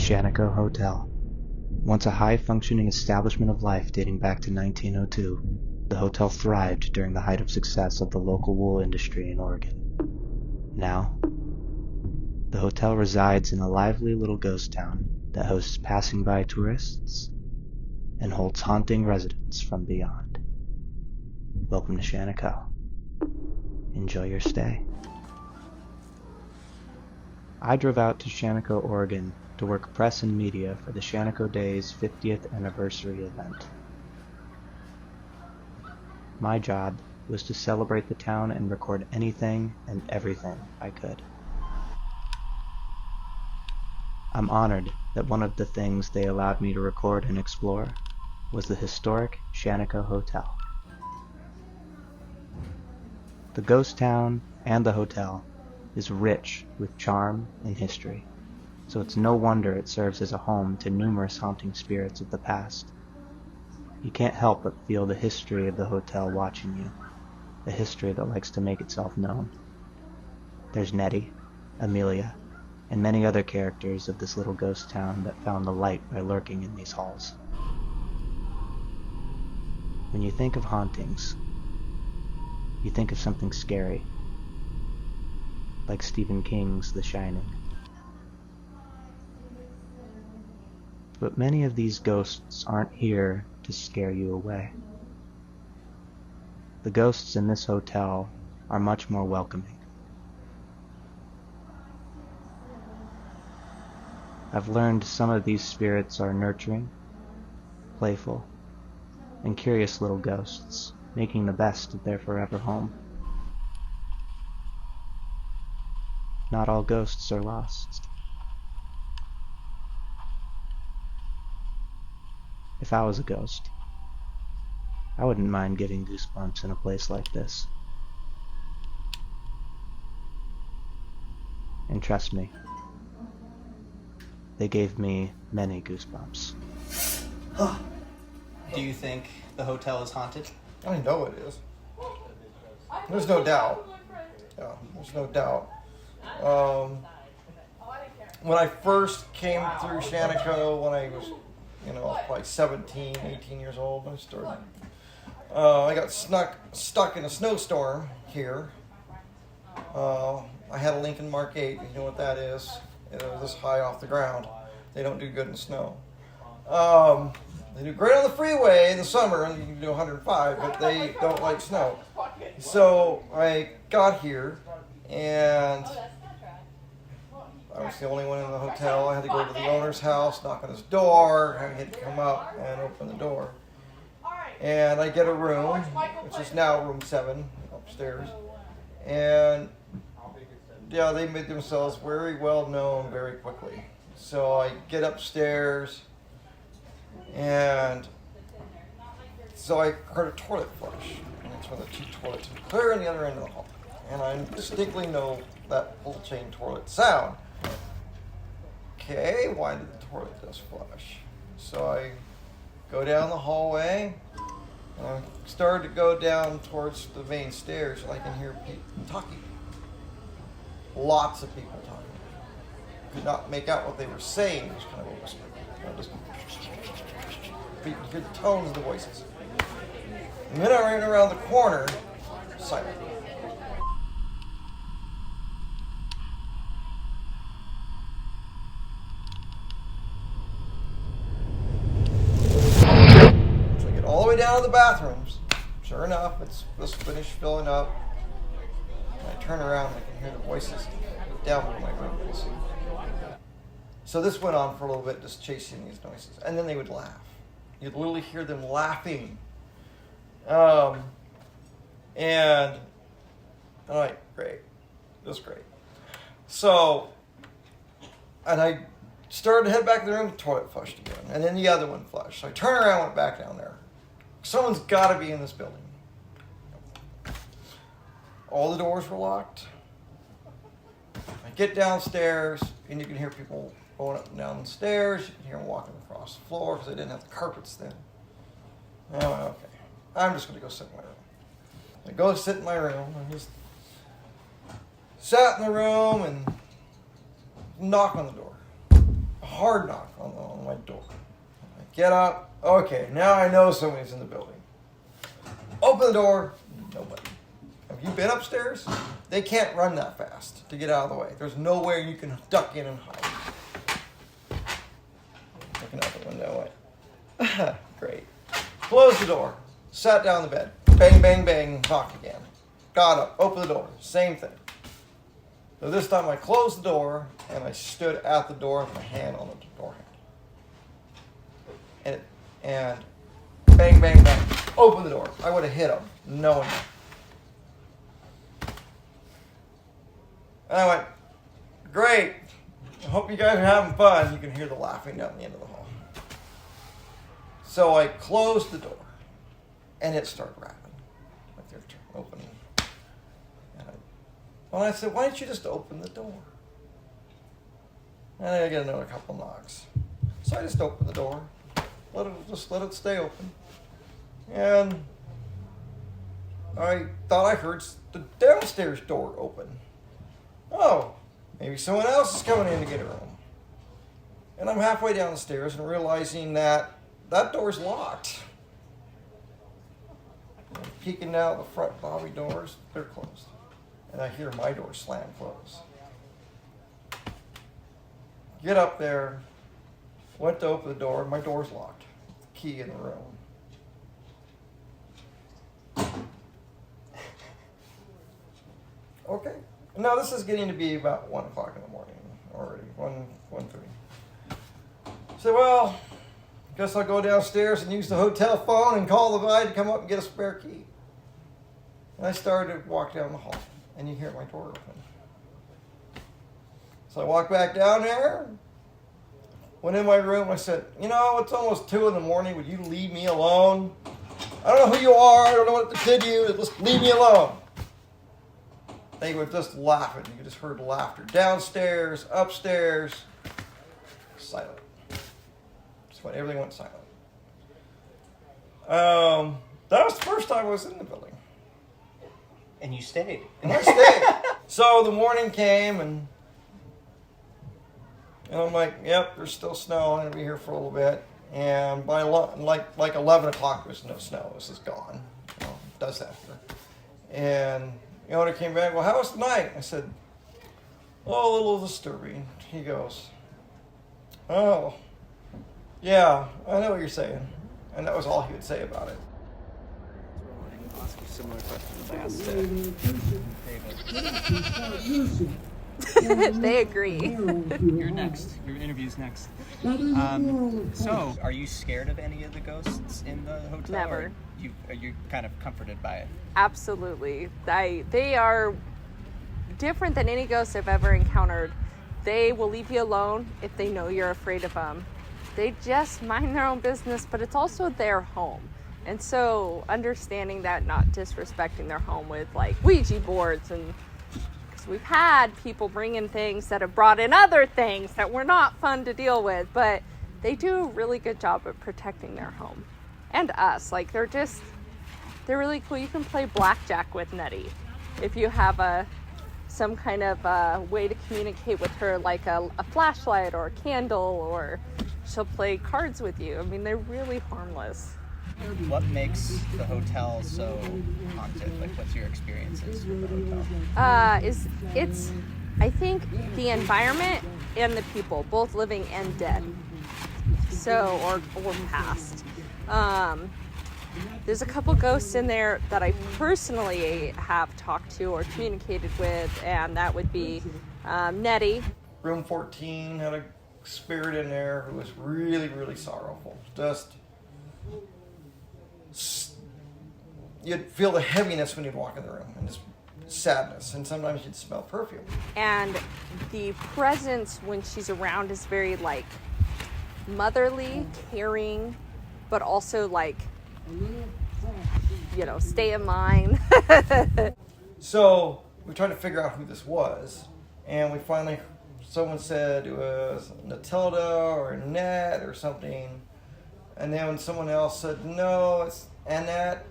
Shaniko Hotel. Once a high-functioning establishment of life dating back to 1902, the hotel thrived during the height of success of the local wool industry in Oregon. Now, the hotel resides in a lively little ghost town that hosts passing-by tourists and holds haunting residents from beyond. Welcome to Shaniko. Enjoy your stay. I drove out to Shaniko, Oregon to work press and media for the Shaniko Day's 50th anniversary event. My job was to celebrate the town and record anything and everything I could. I'm honored that one of the things they allowed me to record and explore was the historic Shaniko Hotel. The ghost town and the hotel is rich with charm and history, so it's no wonder it serves as a home to numerous haunting spirits of the past. You can't help but feel the history of the hotel watching you, a history that likes to make itself known. There's Nettie, Amelia, and many other characters of this little ghost town that found the light by lurking in these halls. When you think of hauntings, you think of something scary, like Stephen King's The Shining. But many of these ghosts aren't here to scare you away. The ghosts in this hotel are much more welcoming. I've learned some of these spirits are nurturing, playful, and curious little ghosts, making the best of their forever home. Not all ghosts are lost. If I was a ghost, I wouldn't mind getting goosebumps in a place like this. And trust me, they gave me many goosebumps. Do you think the hotel is haunted? I know it is. There's no doubt. Yeah, there's no doubt. When I first came through Shaniko, when I was, like 17, 18 years old, when I started, I got stuck in a snowstorm here. I had a Lincoln Mark 8, you know what that is. It was this high off the ground. They don't do good in snow. They do great on the freeway in the summer, and you can do 105, but they don't like snow. So I got here, and I was the only one in the hotel. I had to go to the owner's house, knock on his door, and he had to come up and open the door. And I get a room, which is now room 7 upstairs. And yeah, they made themselves very well known very quickly. So I get upstairs, and so I heard a toilet flush. And it's when the 2 toilets are clear in the other end of the hall. And I distinctly know that little chain toilet sound. Okay, why did the toilet just flush? So I go down the hallway, and I started to go down towards the main stairs, and I can hear people talking. Lots of people talking. Could not make out what they were saying. It was kind of a whisper. You could hear the tones of the voices. And then I ran around the corner, silent. So I get all the way down to the bathrooms. Sure enough, it's just finished filling up. And I turn around and I can hear the voices down below my room. So this went on for a little bit, just chasing these noises. And then they would laugh. You'd literally hear them laughing. And I'm like, great. This is great. So, and I started to head back to the room, the toilet flushed again. And then the other one flushed. So I turned around and went back down there. Someone's got to be in this building. All the doors were locked. I get downstairs, and you can hear people going up and down the stairs. You can hear them walking across the floor because they didn't have the carpets then. And I went, okay, I'm just going to go sit in my room. I go sit in my room and just sat in the room and knock on the door. A hard knock on my door. I get up. Okay, now I know somebody's in the building. Open the door. Nobody. Have you been upstairs? They can't run that fast to get out of the way. There's nowhere you can duck in and hide. Looking out the window. Great. Close the door. Sat down in the bed. Bang, bang, bang. Knock again. Got up. Open the door. Same thing. So this time I closed the door and I stood at the door with my hand on the door handle. And bang, bang, bang. Open the door. I would have hit him. No one. And I went, great. I hope you guys are having fun. You can hear the laughing down the end of the hall. So I closed the door, and it started rapping. Like they're opening. And I said, why don't you just open the door? And I get another couple knocks. So I just opened the door. Let it stay open. And I thought I heard the downstairs door open. Oh, maybe someone else is coming in to get a room. And I'm halfway down the stairs and realizing that door's locked. I'm peeking out the front lobby doors, they're closed. And I hear my door slam close. Get up there, went to open the door, my door's locked. Key in the room. Okay. Now this is getting to be about 1 o'clock in the morning already, 1:30. So, well, guess I'll go downstairs and use the hotel phone and call the guy to come up and get a spare key. And I started to walk down the hall, and you hear my door open. So I walked back down there, went in my room, I said, you know, it's almost 2 in the morning, would you leave me alone? I don't know who you are, I don't know what to kid you, just leave me alone. They were just laughing. You just heard laughter. Downstairs, upstairs, silent. Just when everything went silent. That was the first time I was in the building. And you stayed. And I stayed. So the morning came, and I'm like, yep, there's still snow. I'm going to be here for a little bit. And by like 11 o'clock, there's no snow. This is gone. You know, it does that here. And the owner came back, well, how was the night? I said, oh, a little disturbing. He goes, oh, yeah, I know what you're saying. And that was all he would say about it. I'll ask you similar questions I asked David. They agree. You're next. Your interview's next. So, Are you scared of any of the ghosts in the hotel? Never. Or are you kind of comforted by it? Absolutely. They are different than any ghosts I've ever encountered. They will leave you alone if they know you're afraid of them. They just mind their own business, but it's also their home. And so understanding that, not disrespecting their home with like Ouija boards, and because we've had people bring in things that have brought in other things that were not fun to deal with, but they do a really good job of protecting their home. And us, like they're really cool. You can play blackjack with Nettie if you have some kind of way to communicate with her, like a flashlight or a candle, or she'll play cards with you. I mean, they're really harmless. What makes the hotel so haunted? Like, what's your experiences with the hotel? It's I think the environment and the people, both living and dead. So, or past. There's a couple ghosts in there that I personally have talked to or communicated with, and that would be Nettie. Room 14 had a spirit in there who was really, really sorrowful. Just you'd feel the heaviness when you'd walk in the room, and just sadness, and sometimes you'd smell perfume. And the presence when she's around is very like motherly, caring, but also like, you know, stay in line. So we tried to figure out who this was, and we finally, someone said it was Natilda or Annette or something, and then someone else said no, it's Annette,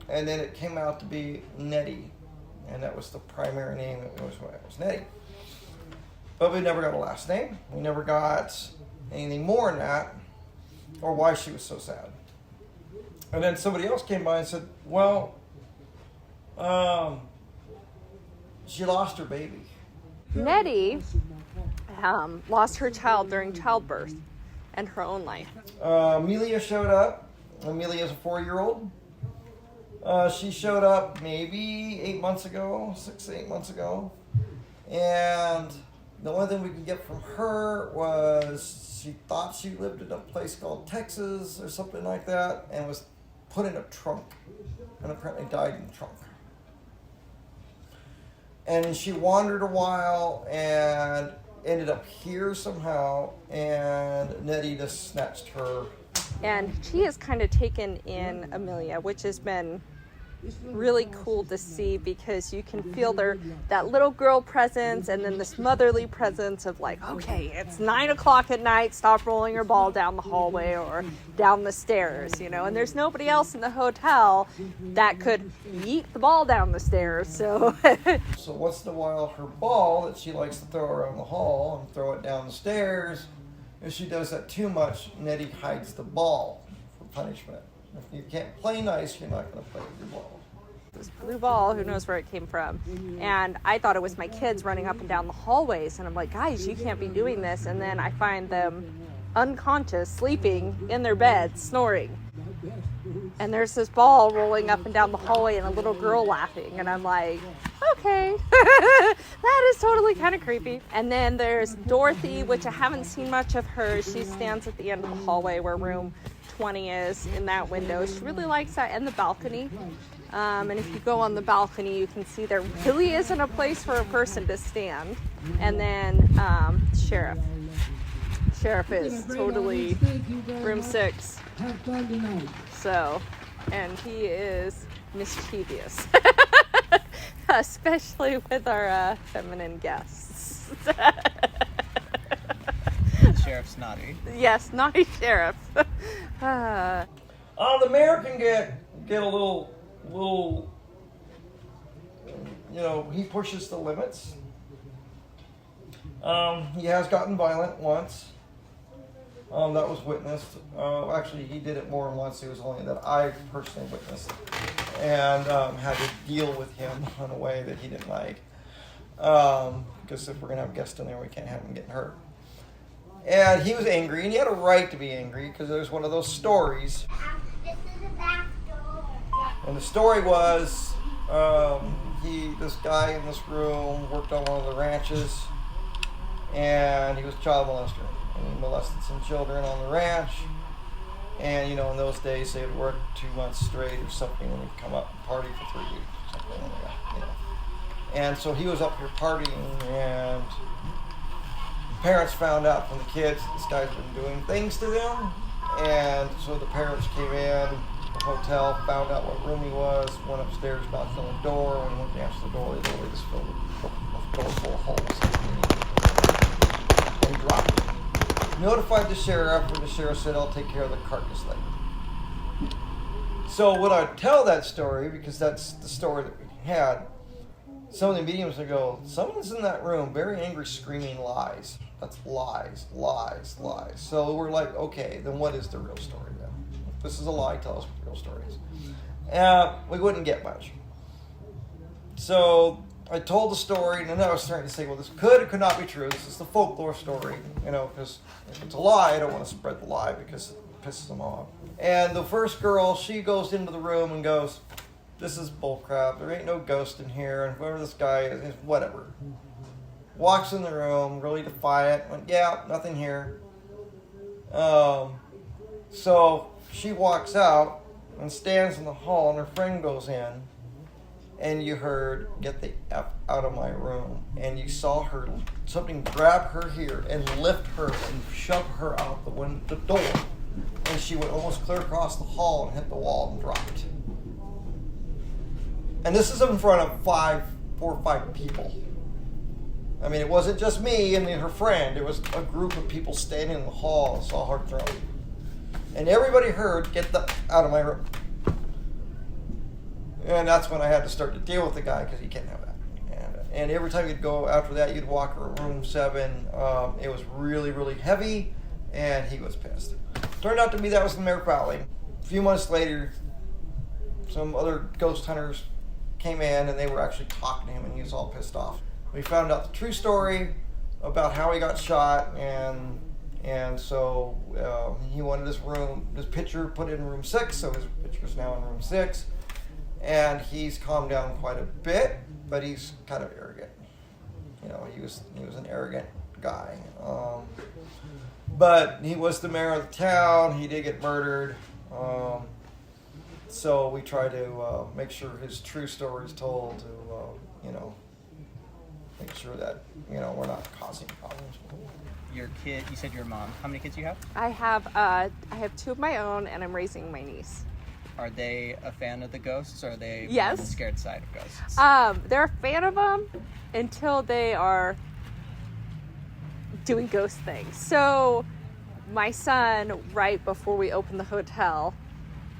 and then it came out to be Nettie, and that was the primary name. It was Nettie, but we never got a last name. We never got anything more than that, or why she was so sad. And then somebody else came by and said, well, she lost her baby. Nettie lost her child during childbirth and her own life. Amelia showed up. Amelia's a 4-year-old. She showed up maybe 8 months ago, 6 to 8 months ago. And the only thing we could get from her was she thought she lived in a place called Texas or something like that, and was put in a trunk, and apparently died in the trunk. And she wandered a while and ended up here somehow, and Nettie just snatched her. And she has kind of taken in Amelia, which has been really cool to see, because you can feel that little girl presence and then this motherly presence of like, okay, it's 9 o'clock at night, stop rolling your ball down the hallway or down the stairs, you know, and there's nobody else in the hotel that could yeet the ball down the stairs. So So once in a while, her ball that she likes to throw around the hall and throw it down the stairs, if she does that too much, Nettie hides the ball for punishment. If you can't play nice, you're not going to play with your ball. this blue ball, who knows where it came from. And I thought it was my kids running up and down the hallways. And I'm like, guys, you can't be doing this. And then I find them unconscious, sleeping in their beds, snoring. And there's this ball rolling up and down the hallway and a little girl laughing. And I'm like, okay, that is totally kind of creepy. And then there's Dorothy, which I haven't seen much of her. She stands at the end of the hallway where room 20 is, in that window. She really likes that, and the balcony. And if you go on the balcony, you can see there really isn't a place for a person to stand. And then Sheriff. Sheriff is totally room 6. So, and he is mischievous, especially with our feminine guests. Sheriff's naughty. Yes, naughty sheriff. The mayor can get a little, you know, he pushes the limits. He has gotten violent once. That was witnessed. Actually, he did it more than once. It was only that I personally witnessed, and had to deal with him in a way that he didn't like. Because if we're gonna have guests in there, we can't have him getting hurt. And he was angry, and he had a right to be angry because there's one of those stories. And the story was, this guy in this room worked on one of the ranches, and he was a child molester. And he molested some children on the ranch. And, you know, in those days, they would work 2 months straight or something, and they'd come up and party for 3 weeks or something like that, you know. And so he was up here partying, and parents found out from the kids that this guy's been doing things to them. And so the parents came in, the hotel, found out what room he was, went upstairs, knocked on the door. When he went to answer the door, they literally just filled the door full of holes. And dropped it. Notified the sheriff, and the sheriff said, I'll take care of the carcass later. So when I tell that story, because that's the story that we had, some of the mediums would go, someone's in that room, very angry, screaming lies. That's lies, lies, lies. So we're like, okay, then what is the real story then? If this is a lie, tell us what the real story is. We wouldn't get much. So I told the story, and then I was starting to say, well, this could or could not be true. This is the folklore story, you know, because if it's a lie, I don't want to spread the lie because it pisses them off. And the first girl, she goes into the room and goes, this is bullcrap. There ain't no ghost in here, and whoever this guy is, whatever. Walks in the room, really defiant. Went, yeah, nothing here. So she walks out, and stands in the hall, and her friend goes in, and you heard, "Get the F out of my room." And you saw something grab her here and lift her and shove her out the door. And she went almost clear across the hall and hit the wall and dropped. And this is in front of 4 or 5 people. I mean, it wasn't just me and her friend. It was a group of people standing in the hall and saw her throw. And everybody heard, "Get the out of my room." And that's when I had to start to deal with the guy, because you can't have that. And every time you'd go after that, you'd walk room 7. It was really, really heavy, and he was pissed. Turned out to be that was the mayor fouling. A few months later, some other ghost hunters came in, and they were actually talking to him, and he was all pissed off. We found out the true story about how he got shot, and so he wanted his picture put in room 6, so his picture's now in room 6. And he's calmed down quite a bit, but he's kind of arrogant. You know, he was an arrogant guy. But he was the mayor of the town. He did get murdered. So we try to make sure his true story is told to, make sure that, we're not causing problems. Your kid, you said your mom. How many kids do you have? I have 2 of my own, and I'm raising my niece. Are they a fan of the ghosts, or are they Yes. on the scared side of ghosts? They're a fan of them until they are doing ghost things. So my son, right before we opened the hotel,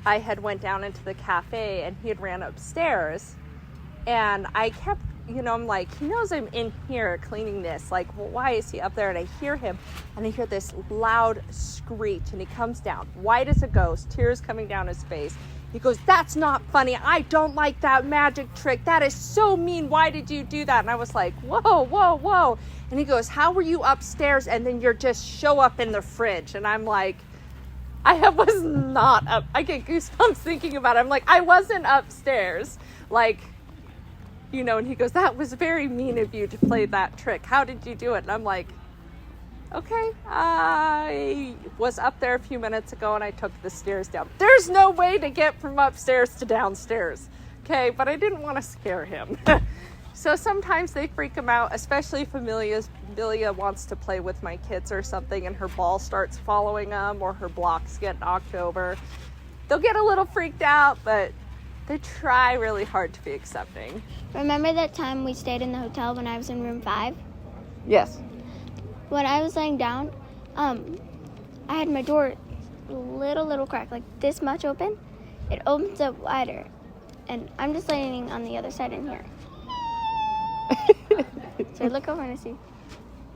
I had went down into the cafe, and he had ran upstairs, and I kept, I'm like, he knows I'm in here cleaning this. Like, well, why is he up there? And I hear him, and I hear this loud screech, and he comes down, white as a ghost, tears coming down his face. He goes, "That's not funny. I don't like that magic trick. That is so mean. Why did you do that?" And I was like, whoa, whoa, whoa. And he goes, "How were you upstairs and then you're just show up in the fridge?" And I'm like, I was not up. I get goosebumps thinking about it. I'm like, I wasn't upstairs. Like, and he goes, "That was very mean of you to play that trick. How did you do it?" And I'm like, okay, I was up there a few minutes ago, and I took the stairs down. There's no way to get from upstairs to downstairs. Okay, but I didn't want to scare him. So sometimes they freak him out, especially if Amelia wants to play with my kids or something, and her ball starts following them, or her blocks get knocked over. They'll get a little freaked out, but they try really hard to be accepting. Remember that time we stayed in the hotel when I was in room 5? Yes. When I was laying down, I had my door little crack, like this much open. It opens up wider, and I'm just laying on the other side in here. So I look over and I see.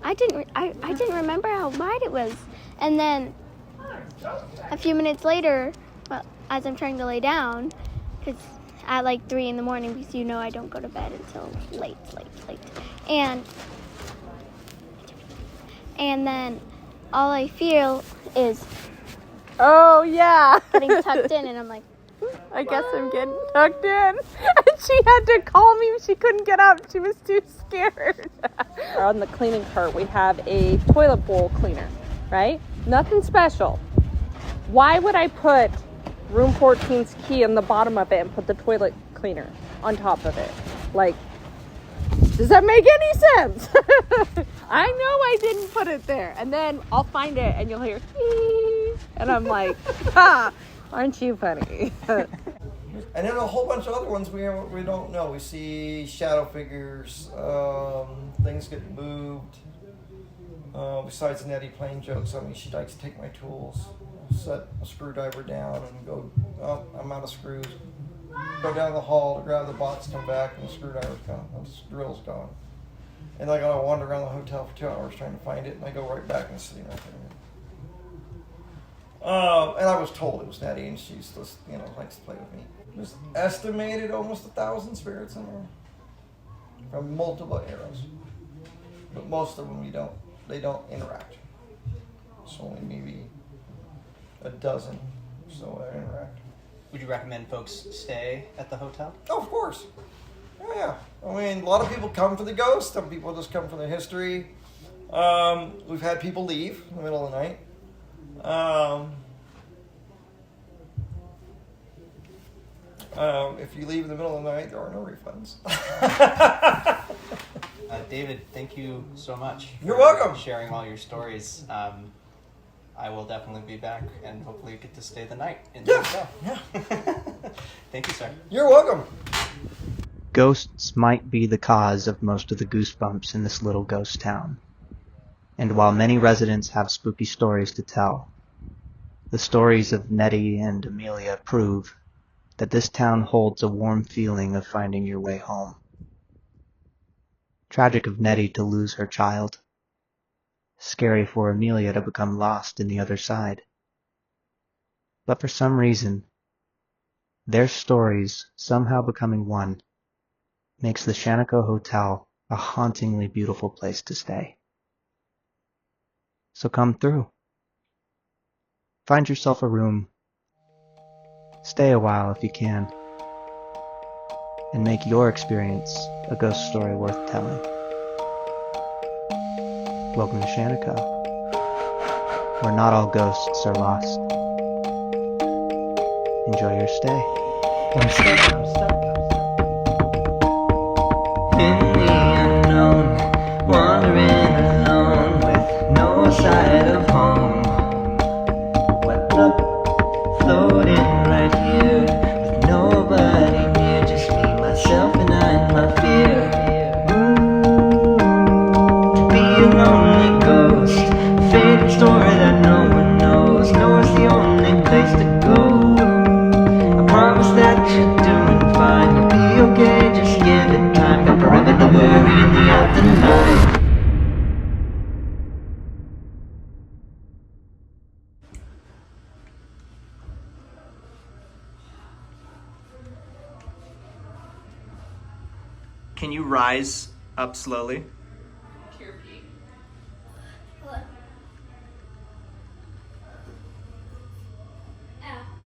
I didn't remember how wide it was, and then a few minutes later, well, as I'm trying to lay down, because at like 3 in the morning, because I don't go to bed until late, and then all I feel is, oh yeah, getting tucked in, and I'm like, I guess I'm getting tucked in. And she had to call me. She couldn't get up. She was too scared. On the cleaning cart, we have a toilet bowl cleaner, right? Nothing special. Why would I put room 14's key in the bottom of it and put the toilet cleaner on top of it? Like, does that make any sense? I know I didn't put it there. And then I'll find it and you'll hear, "Ee," and I'm like, aren't you funny? And then a whole bunch of other ones we don't know. We see shadow figures, things get moved. Besides Nettie playing jokes, she likes to take my tools, set a screwdriver down, and go, "Oh, I'm out of screws." Go down the hall to grab the box, come back, and the screwdriver's gone, and the drill's gone. And I gotta wander around the hotel for 2 hours trying to find it, and I go right back and it's sitting right there. And I was told it was Nettie, and she's just, likes to play with me. There's estimated almost 1,000 spirits in there from multiple eras, but most of them they don't interact. It's only maybe a dozen so that interact. Would you recommend folks stay at the hotel? Oh, of course. Oh, yeah. I mean, a lot of people come for the ghost. Some people just come for the history. We've had people leave in the middle of the night. If you leave in the middle of the night, there are no refunds. David, thank you so much. You're welcome. Sharing all your stories. I will definitely be back and hopefully get to stay the night in the hotel. Yeah. Thank you, sir. You're welcome. Ghosts might be the cause of most of the goosebumps in this little ghost town. And while many residents have spooky stories to tell, the stories of Nettie and Amelia prove that this town holds a warm feeling of finding your way home. Tragic of Nettie to lose her child. Scary for Amelia to become lost in the other side. But for some reason, their stories somehow becoming one makes the Shaniko Hotel a hauntingly beautiful place to stay. So come through. Find yourself a room. Stay a while if you can. And make your experience a ghost story worth telling. Welcome to Shaniko, where not all ghosts are lost. Enjoy your stay. I'm stuck. In the unknown, wandering alone with no sight of home. What luck, floating right here with nobody near, just me, myself, and I and my fear. To be a lonely ghost, a faded story that no one knows. Nowhere's the only place to go. I promise that you're doing fine. You'll be okay, just give it time. Got forever to worry in the afterlife. Can you rise up slowly?